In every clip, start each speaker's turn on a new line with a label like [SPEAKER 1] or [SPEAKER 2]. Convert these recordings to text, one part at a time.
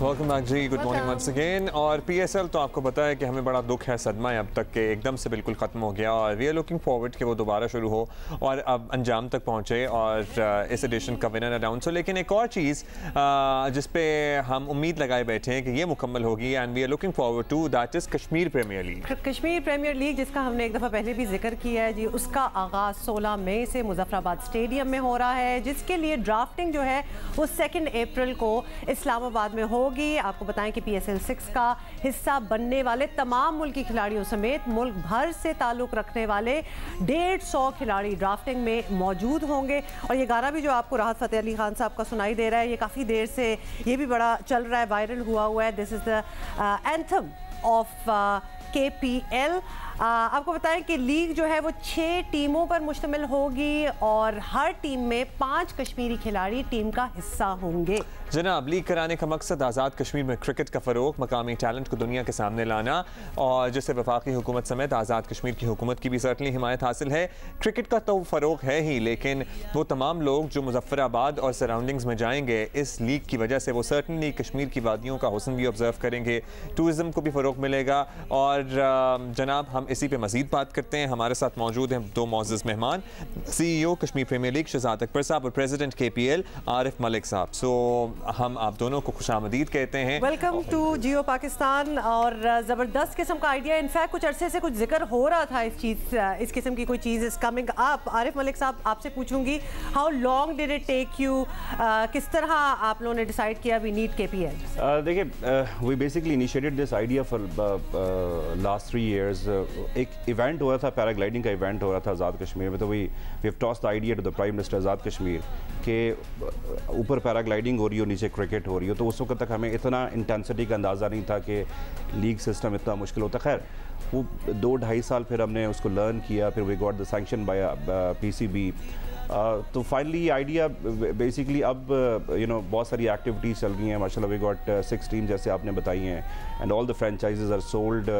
[SPEAKER 1] Welcome back जी, good morning once again. और PSL तो आपको पता है कि हमें बड़ा दुख है, सदमा है अब तक के एकदम से बिल्कुल ख़त्म हो गया और वी आर लुकिंग फॉरवर्ड कि वो दोबारा शुरू हो और अब अंजाम तक पहुँचे और इस एडिशन का विनर अनाउंस हो। लेकिन एक और चीज़ जिस पे हम उम्मीद लगाए बैठे हैं कि ये मुकम्मल होगी and we are looking forward to, that is Kashmir premier league.
[SPEAKER 2] Kashmir premier league जिसका हमने एक दफ़ा पहले भी जिक्र किया है जी, उसका आगाज़ 16 मई से मुजफ्फराबाद स्टेडियम में हो रहा है, जिसके लिए ड्राफ्टिंग जो है वो 2 अप्रैल को इस्लामाबाद में होगी। आपको बताएं कि PSL 6 का हिस्सा बनने वाले तमाम मुल्की खिलाड़ियों समेत मुल्क भर से ताल्लुक़ रखने वाले 150 खिलाड़ी ड्राफ्टिंग में मौजूद होंगे। और ये गाना भी जो आपको राहत फ़तेह अली खान साहब का सुनाई दे रहा है, ये काफ़ी देर से ये भी बड़ा चल रहा है, वायरल हुआ है। This is the anthem of KPL। आपको बताएं कि लीग जो है वो 6 टीमों पर मुश्तमिल होगी और हर टीम में 5 कश्मीरी खिलाड़ी टीम का हिस्सा होंगे।
[SPEAKER 1] जनाब, लीग कराने का मकसद आज़ाद कश्मीर में क्रिकेट का फ़रोग, मकामी टैलेंट को दुनिया के सामने लाना और जिससे वफाकी हुकूमत समेत आज़ाद कश्मीर की हुकूमत की भी सर्टनली हिमायत हासिल है। क्रिकेट का तो फ़रोग है ही, लेकिन वो तमाम लोग जो मुजफ्फराबाद और सराउंडिंग्स में जाएंगे इस लीग की वजह से, वो सर्टनली कश्मीर की वादियों का हुस्न भी ऑब्ज़र्व करेंगे, टूरिज़म को भी फ़रोग मिलेगा। और जनाब, हम इसी पे मज़ीद बात करते हैं। हमारे साथ मौजूद हैं 2 मोअज़्ज़ज़ मेहमान, CEO Kashmir premier league Shahzad Akbar sahab और प्रेसिडेंट KPL आरिफ मलिक साहब। सो हम आप दोनों को खुशामदीद कहते हैं।
[SPEAKER 2] वेलकम टू जियो पाकिस्तान। और ज़बरदस्त किस्म का आइडिया, इनफैक्ट कुछ अरसे से कुछ जिक्र हो रहा था इस किस्म की कोई चीज़ is coming up. Arif Malik sahab, आपसे पूछूंगी, how long did it take you, किस तरह आप लोगों ने डिसाइड किया वी नीड KPL?
[SPEAKER 3] देखिए, we basically initiated this idea for last 3 years। एक इवेंट हो रहा था, पैराग्लाइडिंग का इवेंट हो रहा था आज़ाद कश्मीर में, तो we have tossed the idea to the prime minister Azad Kashmir के ऊपर पैराग्लाइडिंग हो रही हो, नीचे क्रिकेट हो रही हो। तो उस वक्त तक हमें इतना इंटेंसिटी का अंदाज़ा नहीं था कि लीग सिस्टम इतना मुश्किल होता। खैर, वो 2-2.5 साल फिर हमने उसको लर्न किया, फिर we got the sanction by PCB। तो फाइनली ये आइडिया बेसिकली अब बहुत सारी एक्टिविटीज़ चल रही हैं माशाल्लाह। वी गॉट 6 टीम जैसे आपने बताई हैं and all the franchises are sold.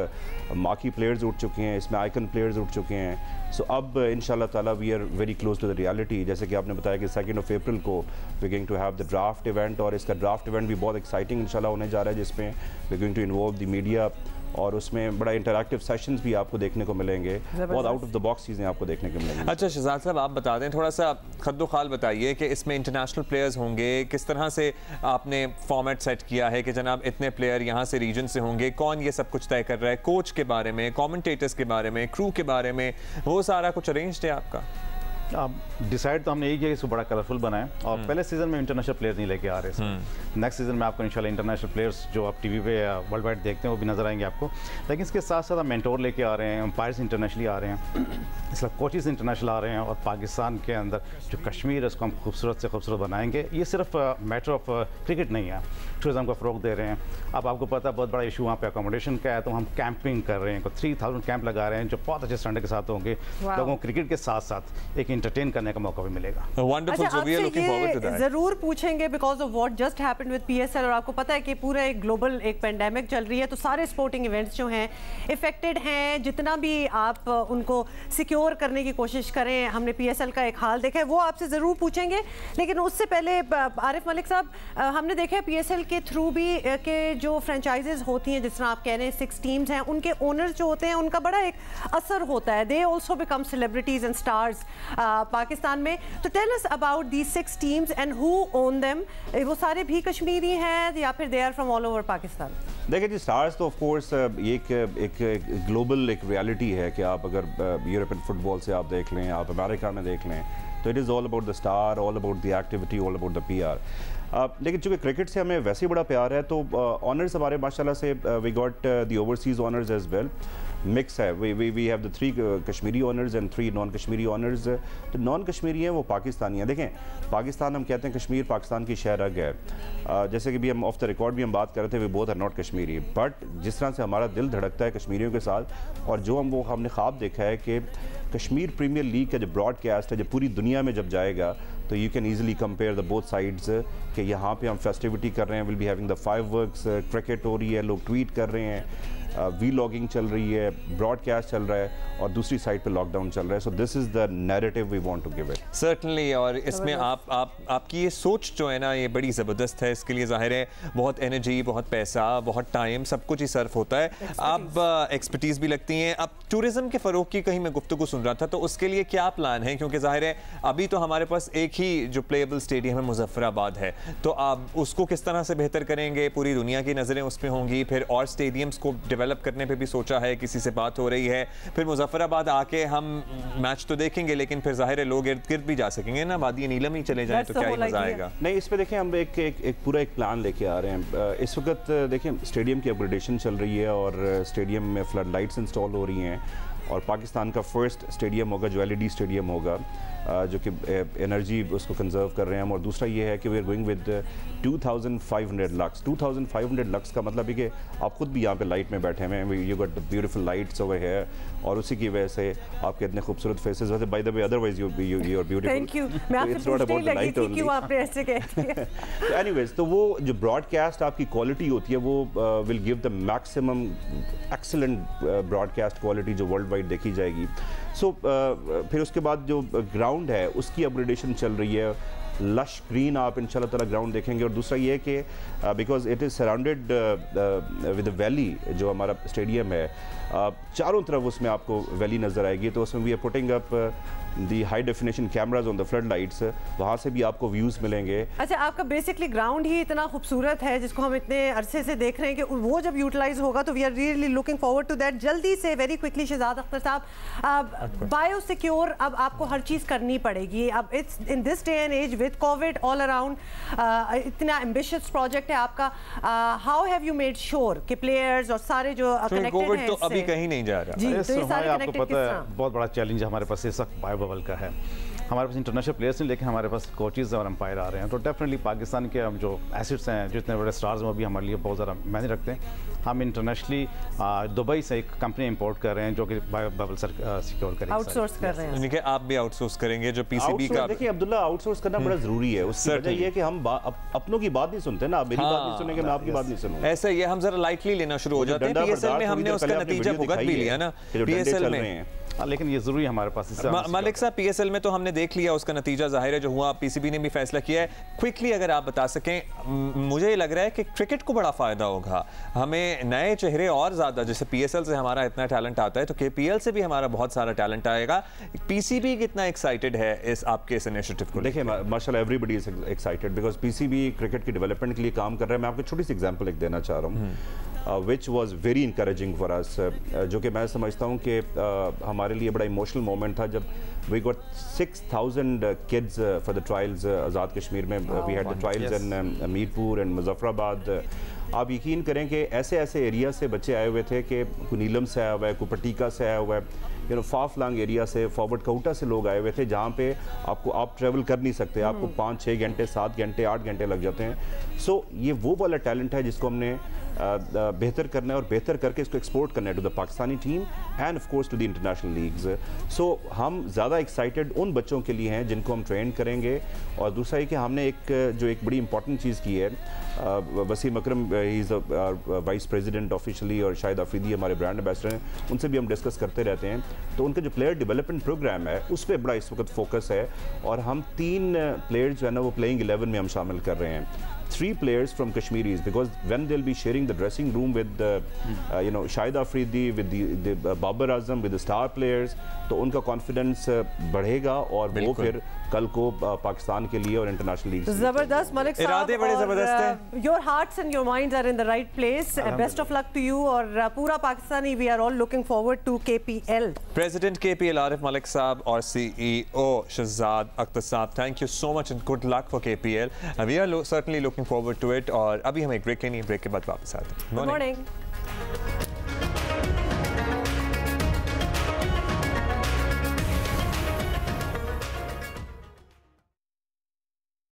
[SPEAKER 3] Marquee players उठ चुके हैं, इसमें आइकन प्लेयर्स उठ चुके हैं। सो अब इंशाल्लाह ताला we are very close to the reality. जैसे कि आपने बताया कि 2 अप्रैल को we going to have the draft event, और इसका ड्राफ्ट इवेंट भी बहुत एक्साइटिंग इंशाल्लाह होने जा रहा है, जिसमें we going to involve the media और उसमें बड़ा इंटरैक्टिव सेशंस भी आपको देखने को मिलेंगे, बहुत आउट ऑफ द बॉक्स चीज़ें आपको देखने को मिलेंगी।
[SPEAKER 1] अच्छा शहजाद साहब, आप बता दें, थोड़ा सा खद्दो-खाल बताइए कि इसमें इंटरनेशनल प्लेयर्स होंगे, किस तरह से आपने फॉर्मेट सेट किया है कि जनाब इतने प्लेयर यहाँ से रीजन से होंगे, कौन ये सब कुछ तय कर रहा है, कोच के बारे में, कमेंटेटर्स के बारे में, क्रू के बारे में, वो सारा कुछ अरेंज्ड है आपका?
[SPEAKER 4] डिसाइड तो हमने यही किया कि इसको बड़ा कलरफुल बनाएं, और पहले सीजन में इंटरनेशनल प्लेयर्स नहीं लेके आ रहे थे। नेक्स्ट सीजन में आपको इंशाल्लाह इंटरनेशनल प्लेयर्स जो आप टीवी पे या वर्ल्ड वाइड देखते हैं वो भी नजर आएंगे आपको। लेकिन इसके साथ साथ हम मेंटोर लेके आ रहे हैं, अंपायर्स इंटरनेशनली आ रहे हैं, इसलिए कोचेस इंटरनेशनल आ रहे हैं, और पाकिस्तान के अंदर जो कश्मीर है उसको हम खूबसूरत से खूबसूरत बनाएंगे। ये सिर्फ मैटर ऑफ क्रिकेट नहीं है, टूरिज्म को फ़रोग दे रहे हैं। अब आपको पता है बहुत बड़ा इशू वहाँ पे अकोमोडेशन का है, तो हम कैंपिंग कर रहे हैं, 3000 कैंप लगा रहे हैं जो बहुत अच्छे स्टैंडर्ड के साथ होंगे। लोगों को क्रिकेट के साथ साथ एक इंटरटेन करने का भी मिलेगा।
[SPEAKER 2] जरूर पूछेंगे because of what just happened with PSL। और आपको पता है कि पूरा एक ग्लोबल एक पेंडेमिक चल रही है, तो सारे स्पोर्टिंग इवेंट्स जो हैं इफेक्टेड हैं। जितना भी आप उनको सिक्योर करने की कोशिश करें, हमने PSL का एक हाल देखा है, वो आपसे ज़रूर पूछेंगे। लेकिन उससे पहले आरिफ मलिक साहब, हमने देखा है PSL के थ्रू भी के जो फ्रेंचाइजेज होती हैं, जिस तरह आप कह रहे हैं 6 टीम्स हैं, उनके ओनर्स जो होते हैं उनका बड़ा एक असर होता है। They also become celebrities and stars Pakistan में। तो tell us about these 6 teams and who own them. वो सारे भी कश्मीरी हैं या फिर they are from all over Pakistan?
[SPEAKER 3] देखिए जी, स्टार्स तो ऑफ कोर्स ये एक ग्लोबल एक रियलिटी है कि आप अगर यूरोपियन फुटबॉल से आप देख लें, आप अमेरिका में देख लें, तो it is all about the star, all about the activity, all about the PR। लेकिन चूँकि क्रिकेट से हमें वैसे ही बड़ा प्यार है, तो ऑनर्स हमारे माशाल्लाह से we got the overseas owners as well. Mix है, we have the 3 Kashmiri owners and 3 non Kashmiri owners. तो नॉन कश्मीरी हैं वो पाकिस्तानी हैं। देखें, पाकिस्तान हम कहते हैं कश्मीर पाकिस्तान की शहरग है। जैसे कि भी हम ऑफ द रिकॉर्ड भी हम बात कर रहे थे, we both are not Kashmiri, but जिस तरह से हमारा दिल धड़कता है कश्मीरियों के साथ, और जो हमने ख्वाब देखा है कि कश्मीर प्रीमियर लीग का जो ब्रॉडकास्ट है, जो पूरी दुनिया में जब जाएगा, तो you can easily compare the both sides कि यहाँ पे हम फेस्टिविटी कर रहे हैं, will be having the fireworks, cricket हो रही है, लोग ट्वीट कर रहे हैं, वीलॉगिंग चल रही है, ब्रॉडकास्ट चल रहा है और दूसरी साइड पे लॉकडाउन चल रहा है। So this is the narrative we want to give it.
[SPEAKER 1] Certainly, और इसमें आपकी ये सोच जो है ना ये बड़ी ज़बरदस्त है। इसके लिए ज़ाहिर है बहुत एनर्जी, बहुत पैसा, बहुत टाइम, सब कुछ ही सर्फ होता है। अब एक्सपर्टीज़ भी लगती हैं। अब टूरिज्म के फ़रोग की कहीं मैं गुफ्तगू सुन रहा था, तो उसके लिए क्या प्लान है? क्योंकि ज़ाहिर है अभी तो हमारे पास एक ही जो प्लेएबल स्टेडियम है मुजफ्फराबाद है, तो आप उसको किस तरह से बेहतर करेंगे? पूरी दुनिया की नज़रें उस पर होंगी। फिर और स्टेडियम्स को डेवलप करने पे भी सोचा है, किसी से बात हो रही है? फिर मुजफ्फराबाद आके हम मैच तो देखेंगे, लेकिन फिर ज़ाहिर है लोग इर्द गिर्द भी जा सकेंगे ना, वादी नीलम ही चले जाएं तो क्या ही मजा आएगा।
[SPEAKER 3] नहीं, इस पे देखिए हम एक पूरा एक प्लान लेके आ रहे हैं। इस वक्त देखिए स्टेडियम की अपग्रेडेशन चल रही है और स्टेडियम में फ्लड लाइट्स इंस्टॉल हो रही हैं और पाकिस्तान का फर्स्ट स्टेडियम होगा जो LED स्टेडियम होगा, जो कि एनर्जी उसको कंजर्व कर रहे हैं हम। और दूसरा ये है कि we are going with 2500 lux. 2500 lux का मतलब है कि आप खुद भी यहाँ पे लाइट में बैठे हुए हैं, you got the beautiful lights over here, और उसी की वजह से आपके इतने खूबसूरत फेसेस। वैसे by the way otherwise you are beautiful.
[SPEAKER 2] Thank you. मैं आपसे पूछने ही लगी थी क्यों आपने ऐसे कहती है।
[SPEAKER 3] एनीवेज, तो वो जो ब्रॉडकास्ट आपकी क्वालिटी होती है वो will give the maximum excellent broadcast quality जो वर्ल्ड वाइड देखी जाएगी। सो फिर उसके बाद जो ग्राउंड है उसकी अपग्रेडेशन चल रही है। लश ग्रीन आप इंशाल्लाह ताला ग्राउंड देखेंगे। और दूसरा ये है कि because it is surrounded with valley, जो हमारा स्टेडियम है चारों तरफ उसमें आपको वैली नज़र आएगी, तो उसमें we are putting up the high definition cameras on the flood lights, वहाँ से भी आपको व्यूज़ मिलेंगे।
[SPEAKER 2] अच्छा, आपका बेसिकली ग्राउंड ही इतना खूबसूरत है जिसको हम इतने अरसे से देख रहे हैं कि वो जब यूटिलाइज होगा तो we are really looking forward to that. जल्दी से वेरी क्विकली शहजाद अख्तर साहब, बायो सिक्योर अब आपको हर चीज़ करनी पड़ेगी। अब it's in this day and age with covid all around, इतना एम्बिशियस प्रोजेक्ट है आपका। How have you made sure कि प्लेयर्स और सारे जो कनेक्टेड हैं
[SPEAKER 1] तो अभी कहीं नहीं जा रहा
[SPEAKER 2] जी, तो ये सारे
[SPEAKER 4] आपको
[SPEAKER 2] कनेक्टेड
[SPEAKER 4] पता है बहुत बड़ा चैलेंज हमारे पास इस वक्त बायो बबल का है। हमारे पास इंटरनेशनल प्लेयर्स नहीं, लेकिन हमारे पास कोचेज़ और अंपायर आ रहे हैं, तो डेफिनेटली पाकिस्तान के हम जो एसेट्स हैं, जो इतने बड़े स्टार्स हैं, वो भी हमारे लिए बहुत ज़्यादा मायने रखते हैं। हम इंटरनेशनली दुबई से एक कंपनी इंपोर्ट कर रहे हैं जो कि बायो बबल सिक्योर करेंगे,
[SPEAKER 2] आउटसोर्स कर रहे हैं।
[SPEAKER 1] यानी कि आप भी आउटसोर्स करेंगे जो PCB का।
[SPEAKER 3] देखिए अब्दुल्ला, आउटसोर्स करना बड़ा जरूरी है। उसकी वजह ये है कि हम अपनों की बात नहीं सुनते ना, आप मेरी बात नहीं सुनेंगे, मैं आपकी बात नहीं सुनूंगा।
[SPEAKER 1] ऐसा ये हम जरा लाइटली लेना शुरू हो जाते हैं। PSL में हमने उसका नतीजा भुगत भी लिया ना, PSL में।
[SPEAKER 4] लेकिन ये जरूरी हमारे पास।
[SPEAKER 1] मालिक साहब, PSL में तो हमने देख लिया उसका नतीजा, जाहिर है जो हुआ। PCB ने भी फैसला किया है। क्विकली अगर आप बता सकें, मुझे लग रहा है कि क्रिकेट को बड़ा फायदा होगा, हमें नए चेहरे और ज्यादा, जैसे PSL से हमारा इतना टैलेंट आता है तो KPL से भी हमारा बहुत सारा टैलेंट आएगा। PCB कितना एक्साइटेड है इस आपके इस इनिशिएटिव को?
[SPEAKER 3] देखिए माशाल्लाह everybody is excited because PCB cricket की डेवलपमेंट के लिए काम कर रहा है। मैं आपको छोटी सी एग्जांपल एक देना चाह रहा हूँ, which was very encouraging for us, जो कि मैं समझता हूँ कि हमारे लिए बड़ा इमोशनल मोमेंट था जब we got 6000 kids for the trials Azad Kashmir में। We had the trials in Mirpur and Muzaffarabad. आप यकीन करें कि ऐसे ऐसे एरिया से बच्चे आए हुए थे कि कोई नीलम से आया हुआ है, कोई पट्टिका से आया हुआ है, फार फ्लंग एरिया से, फॉरवर्ड काउटा से लोग आए हुए थे, जहाँ पे आप ट्रैवल कर नहीं सकते, आपको 5-6 घंटे 7 घंटे 8 घंटे लग जाते हैं। सो ये वो वाला टैलेंट है जिसको हमने बेहतर करना है और बेहतर करके इसको एक्सपोर्ट करना है to the Pakistani team and of course to the international leagues. So हम ज़्यादा एक्साइटेड उन बच्चों के लिए हैं जिनको हम ट्रेन करेंगे। और दूसरा है कि हमने एक बड़ी इंपॉर्टेंट चीज़ की है, Wasim Akram he is vice president officially, और शाहिद आफरीदी हमारे ब्रांड एम्बेसडर हैं, उनसे भी हम डिस्कस करते रहते हैं। तो उनका जो प्लेयर डेवलपमेंट प्रोग्राम है उस पर बड़ा इस वक्त फोकस है और हम 3 प्लेयर्स जो है ना वो प्लेइंग 11 में हम शामिल कर रहे हैं। 3 players from Kashmiris, because when they'll be sharing the dressing room with Shahid Afridi, with the Babar Azam, with the star players, तो उनका कॉन्फिडेंस बढ़ेगा और वो फिर कल को पाकिस्तान के लिए और इंटरनेशनल लीग।
[SPEAKER 2] जबरदस्त मलिक साहब,
[SPEAKER 1] इरादे बड़े जबरदस्त हैं।
[SPEAKER 2] Your hearts and your minds are in the right place. Best of luck to you और पूरा Pakistani, we are all looking forward to KPL।
[SPEAKER 1] President KPL Arif Malik sahab और CEO Shahzad Akhtar sahab, thank you so much and good luck for KPL। We are certainly looking forward to it. और अभी हम एक break लेनी है, break के बाद वापस आते हैं।
[SPEAKER 2] Good morning.